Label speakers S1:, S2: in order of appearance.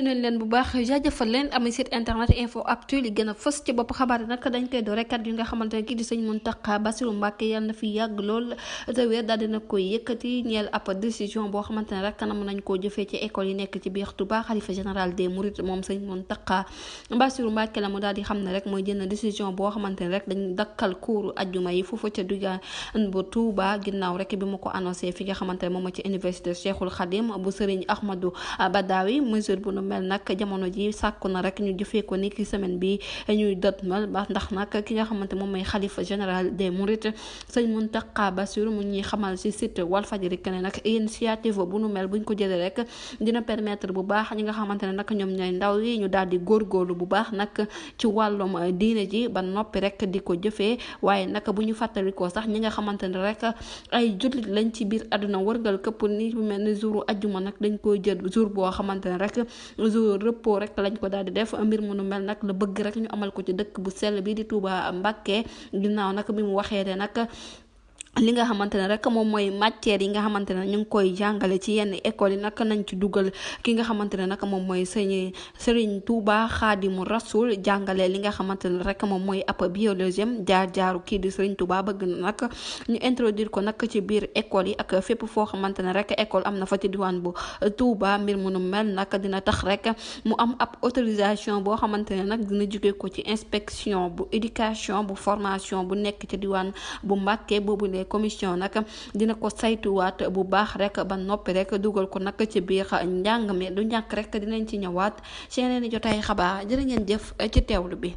S1: nañ leen bu baax jaajëfal leen am site internet info actu li gën a fës ci bopp xabaar yi nag dañ koy door kat yi nga xamante ne kii di sëñ Mountakha Bassirou Mbacké yàlla na fi yàgg lool te wér daal dina koy yëkkati ñeel ab décision boo xamante ne rek kanam nañ koo jëfee ci école yi nekk ci biir Touba xalifa général des Mourides moom sëñ Mountakha Bassirou Mbacké la mu daal di xam ne rek mooy jënd décision boo xamante ne rek dañ dakkal kuuru ajjuma yi foofu ca dugaan bu Touba ginnaaw rek bi mu ko annoncé fi nga xamante ne moom ci université Cheikhoul Khadim bu Serigne Ahmadou Badawi mesure bu mel nag jamono ji sàkku na rek ñu jëfee ko ni ki semaine bi ñuy dëtmal ba ndax nag ki nga xamante moom mooy xalifa général des Mourides sëñ Mountakha Bassirou mu ñuy xamal ci site Walfadjri ne nag initiative bu nu mel buñ ko jëlee rek dina permettre bu baax ñi nga xamante ne nag ñoom ñooy ndaw yi ñu daal di góorgóorlu bu baax nag ci wàllum diine ji ba noppi rek di ko jëfee waaye nag bu ñu fàttalikoo sax ñi nga xamante ne rek ay jullit lañ ci biir àdduna wërgal këpp ni bu mel ni jouru ajjuma nag dañ koy jël jour boo xamante ne rek jour repos rek lañ ko daal di def mbir mu nu mel nag la bëgg rek ñu amal ko ci dëkk bu sell bi di Touba Mbacké ginnaaw nag bi mu waxee ne nag li nga xamante ne rek moom mooy matière yi nga xamante ne ñu ngi koy jàngale ci yenn école yi nag nañ ci dugal ki nga xamante ne nag moom mooy Serigne Touba Khadimu Rasoul jàngale li nga xamante ne rek moom mooy ab biologie jaar-jaaru kii di Serigne Touba bëgg na nag ñu introduire ko nag ci biir école yi ak fépp foo xamante ne rek école am na fa ci diwaan bu Touba mbir mu nu mel nag dina tax rek mu am ab autorisation boo xamante ne nag dina jóge ko ci inspection bu éducation bu formation bu nekk ci diwaan bu Mbacké boobu commission nag dina ko saytuwaat bu baax rek ba noppi rek dugal ko nag ci biir njàng mi du ñàkk rek dinañ ci ñëwaat ci yeneen i jotaay xabaar jërë ngeen jëf ci teewlu bi